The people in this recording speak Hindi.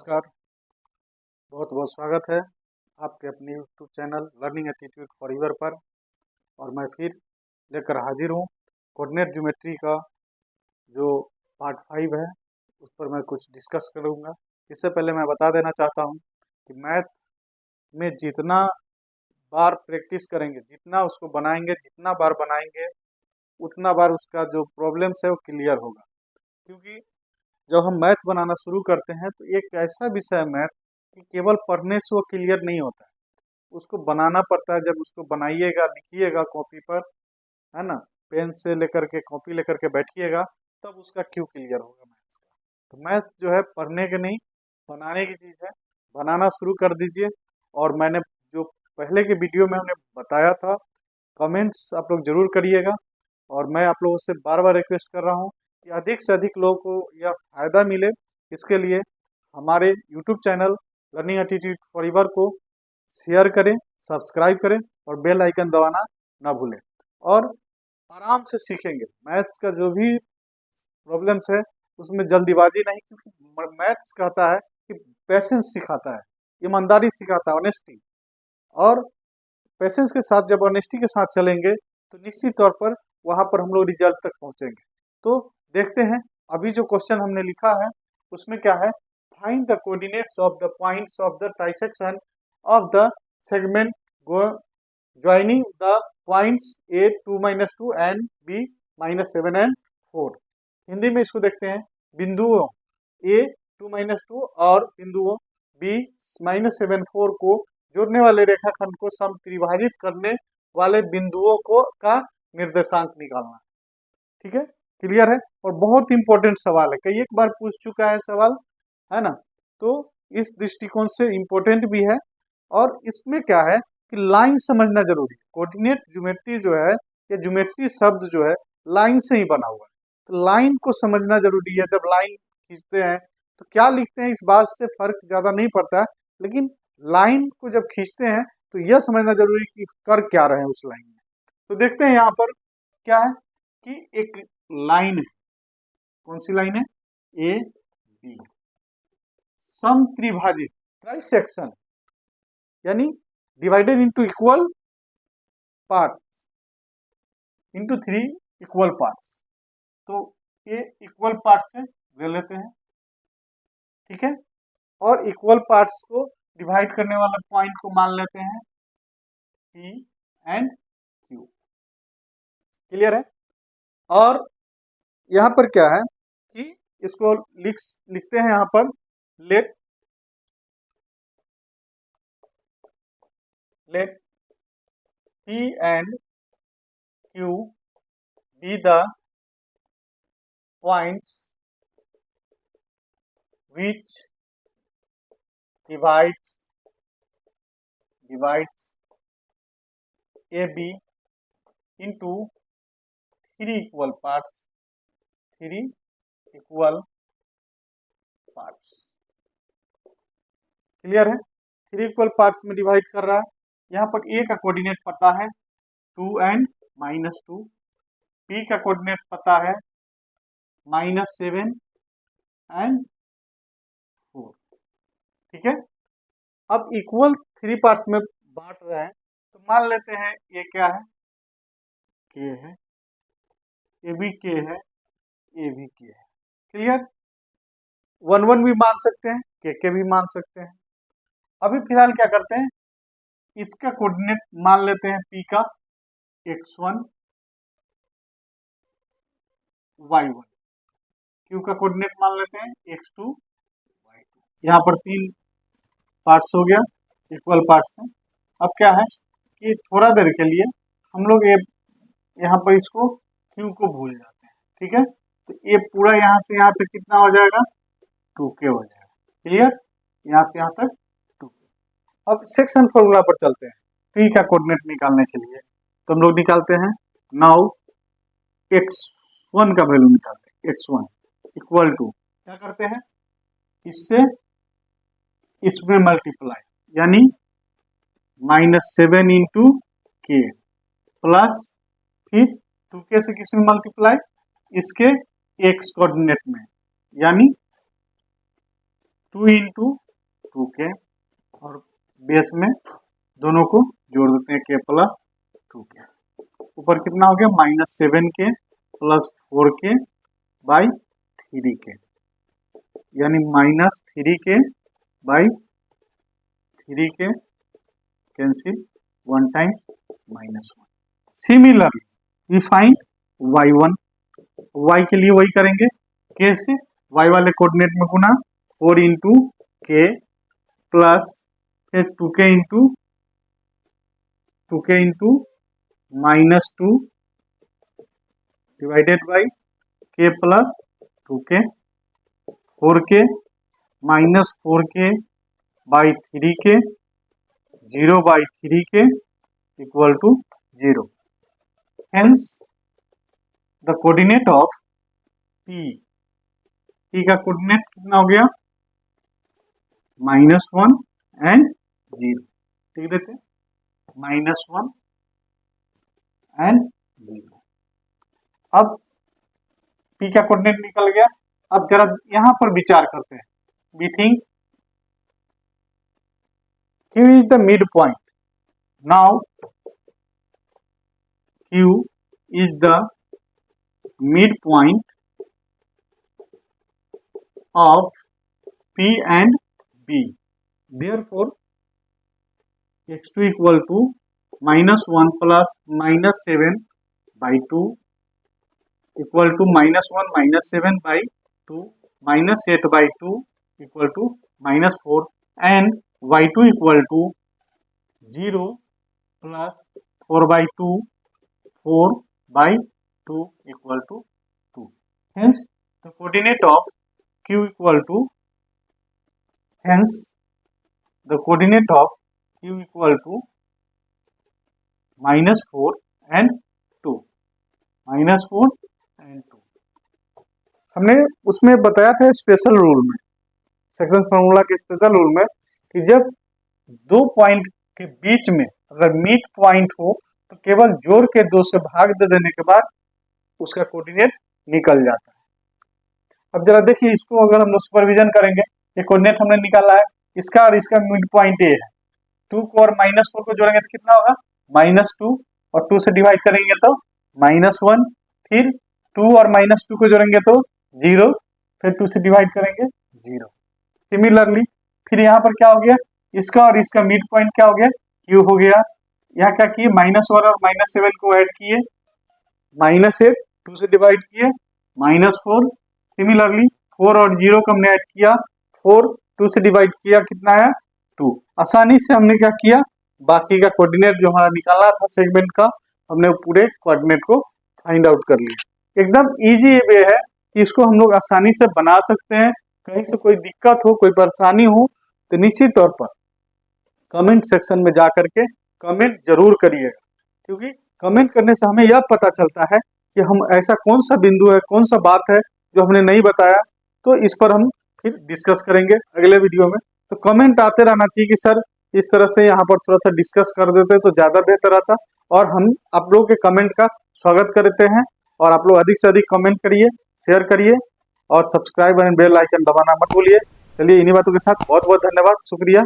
नमस्कार, बहुत बहुत स्वागत है आपके अपने YouTube channel learning attitude forever पर। और मैं फिर लेकर हाजिर हूँ कोऑर्डिनेट ज्योमेट्री का जो पार्ट 5 है, उस पर मैं कुछ डिस्कस करूँगा। इससे पहले मैं बता देना चाहता हूँ कि मैथ में जितना बार प्रैक्टिस करेंगे, जितना उसको बनाएंगे, जितना बार बनाएंगे, उतना बार उसका जो प्रॉब्लम्स है वो क्लियर होगा। क्योंकि जब हम मैथ बनाना शुरू करते हैं तो एक ऐसा विषय है मैथ कि केवल पढ़ने से वो क्लियर नहीं होता है, उसको बनाना पड़ता है। जब उसको बनाइएगा, लिखिएगा कॉपी पर, है ना, पेन से लेकर के कॉपी लेकर के बैठिएगा, तब उसका क्यों क्लियर होगा मैथ्स का। तो मैथ जो है पढ़ने के नहीं, बनाने की चीज़ है। बनाना शुरू कर दीजिए। और मैंने जो पहले के वीडियो में हमने बताया था, कमेंट्स आप लोग जरूर करिएगा। और मैं आप लोगों से बार बार रिक्वेस्ट कर रहा हूँ कि अधिक से अधिक लोगों को यह फायदा मिले। इसके लिए हमारे YouTube channel learning attitude forever को शेयर करें, सब्सक्राइब करें और बेल आइकन दबाना ना भूलें। और आराम से सीखेंगे मैथ्स का जो भी प्रॉब्लम्स है, उसमें जल्दीबाजी नहीं। क्योंकि मैथ्स कहता है कि पेशेंस सिखाता है, ईमानदारी सिखाता है, ऑनेस्टी। और पेशेंस के साथ जब ऑनेस्टी के साथ चलेंगे तो निश्चित तौर पर वहां पर हम लोग रिजल्ट तक पहुंचेंगे। तो देखते हैं अभी जो क्वेश्चन हमने लिखा है उसमें क्या है। Find the coordinates of the points of the trisection of the segment joining the points A 2 - 2 and B -7 and 4। Hindi में इसको देखते हैं, बिंदुओं ए 2 - 2 और बिंदुओं बी -7 4 को जोड़ने वाले रेखाखंड को समत्रिभाजित करने वाले बिंदुओं को का निर्देशांक निकालना। ठीक है, क्लियर है। और बहुत इंपॉर्टेंट सवाल है, कई एक बार पूछ चुका है सवाल, है ना। तो इस दृष्टिकोण से इंपॉर्टेंट भी है। और इसमें क्या है कि लाइन समझना जरूरी है। कोऑर्डिनेट ज्योमेट्री जो है, या ज्योमेट्री शब्द जो है लाइन से ही बना हुआ है, तो लाइन को समझना जरूरी है। जब लाइन खींचते हैं तो क्या लिखते हैं इस बात से फर्क ज्यादा नहीं पड़ता है, लेकिन लाइन को जब खींचते हैं तो यह समझना जरूरी है कि कर क्या रहे हैं उस लाइन में। तो देखते हैं यहाँ पर क्या है कि एक लाइन है। कौन सी लाइन है? ए बी, समत्रिभाजित, ट्राइसेक्शन, यानी divided into equal part, into 3 equal parts. तो ये इक्वल पार्ट्स से ले लेते हैं, ठीक है। और इक्वल पार्ट्स को डिवाइड करने वाला पॉइंट को मान लेते हैं पी एंड क्यू। क्लियर है। और यहाँ पर क्या है कि इसको लिखते हैं यहाँ पर, late P and Q be the points which divides AB into 3 equal parts, 3 equal parts। Clear है। 3 इक्वल पार्ट्स में डिवाइड कर रहा है। यहाँ पर ए का कोऑर्डिनेट पता है 2 एंड -2, बी का कोऑर्डिनेट पता है -7 एंड 4। ठीक है। अब इक्वल 3 पार्ट्स में बांट रहे हैं, तो मान लेते हैं ये क्या है, के है, ए बी के है, ए बी के है। क्लियर। 1 1 भी मान सकते हैं, के भी मान सकते हैं। अभी फिलहाल क्या करते हैं, इसका कोऑर्डिनेट मान लेते हैं पी का x1 y1, क्यू का कोऑर्डिनेट मान लेते हैं x2 y2। यहाँ पर 3 पार्ट्स हो गया इक्वल पार्ट्स में। अब क्या है कि थोड़ा देर के लिए हम लोग ये यहाँ पर इसको क्यू को भूल जाते हैं। ठीक है, तो ये पूरा यहाँ से यहाँ तक कितना हो जाएगा, 2k हो जाएगा। क्लियर, यहाँ से यहाँ तक 2k। अब सेक्शन फॉर्मूला पर चलते हैं पी का कोऑर्डिनेट निकालने के लिए। तो हम लोग निकालते हैं, नाउ x1 का वैल्यू निकालते हैं, x1 इक्वल टू क्या करते हैं, इससे इसमें मल्टीप्लाई, यानी -7 इंटू के प्लस फिर 2k से किसमें मल्टीप्लाई, इसके x कोऑर्डिनेट में, यानी 2 इंटू 2k और बेस में दोनों को जोड़ देते हैं, k प्लस 2k। ऊपर कितना हो गया, -7k plus 4k by 3k, यानी -3k by 3k cancel, 1 times -1। Similarly we find y1, y के लिए वही करेंगे, k से y वाले कोऑर्डिनेट में गुना 4 इंटू k प्लस फिर 2k into -2 divided by k plus 2k, 4k minus 4k by 3k, 0 by 3k equal to 0। Hence the coordinate of p का कोऑर्डिनेट कितना हो गया, -1 एंड 0। ठीक देते, -1 एंड 0। अब p का कोऑर्डिनेट निकल गया। अब जरा यहां पर विचार करते हैं। We think q is the mid point. Now q is the mid point of p and b। Therefore x2 equal to -1 plus -7 by 2 equal to -1 -7 by 2 -8 by 2 equal to -4 and y2 equal to 0 plus 4 by 2 4 by 2 equal to 2। Hence the coordinate of q equal to, hence the coordinate of q equal to -4 and 2, -4 and 2। हमने उसमें बताया था स्पेशल रूल में, सेक्शन फार्मूला के स्पेशल रूल में, कि जब दो पॉइंट के बीच में अगर मिड पॉइंट हो तो केवल जोड़ के 2 से भाग दे देने के बाद उसका कोऑर्डिनेट निकल जाता है। अब जरा देखिए, इसको अगर हम लोग सुपरविजन करेंगे, ये कोऑर्डिनेट हमने निकाला है, इसका और इसका मिड पॉइंट ये है। 2 को और -4 को जोड़ेंगे तो कितना होगा, -2 और 2 से डिवाइड करेंगे तो -1, फिर 2 और -2 को जोड़ेंगे तो 0, फिर 2 से डिवाइड करेंगे 0। सिमिलरली फिर यहाँ पर क्या हो गया, इसका और इसका मिड पॉइंट क्या हो गया, q हो गया। यहाँ क्या किए, -1 और -7 को ऐड किए, -8 2 से डिवाइड किए, -4। सिमिलरली 4 और 0 को हमने ऐड किया, 4 2 से डिवाइड किया, कितना आया 2। आसानी से हमने क्या किया, बाकी का कोऑर्डिनेट जो हमारा निकालना था सेगमेंट का, हमने पूरे कोऑर्डिनेट को फाइंड आउट कर लिया। एकदम इजी वे है कि इसको हम लोग आसानी से बना सकते हैं। कहीं से कोई दिक्कत हो, कोई परेशानी हो तो निश्चित तौर पर कमेंट सेक्शन में जा करके कमेंट जरूर करिएगा, क्योंकि कमेंट करने से हमें यह पता चलता है कि हम ऐसा कौन सा बिंदु है, कौन सा बात है जो हमने नहीं बताया, तो इस पर हम फिर डिस्कस करेंगे अगले वीडियो में। तो कमेंट आते रहना चाहिए कि सर इस तरह से यहाँ पर थोड़ा सा डिस्कस कर देते तो ज़्यादा बेहतर आता, और हम आप लोगों के कमेंट का स्वागत करते हैं। और आप लोग अधिक से अधिक कमेंट करिए, शेयर करिए और सब्सक्राइब एंड बेल आइकन दबाना मत भूलिए। चलिए इन्हीं बातों के साथ बहुत बहुत धन्यवाद, शुक्रिया।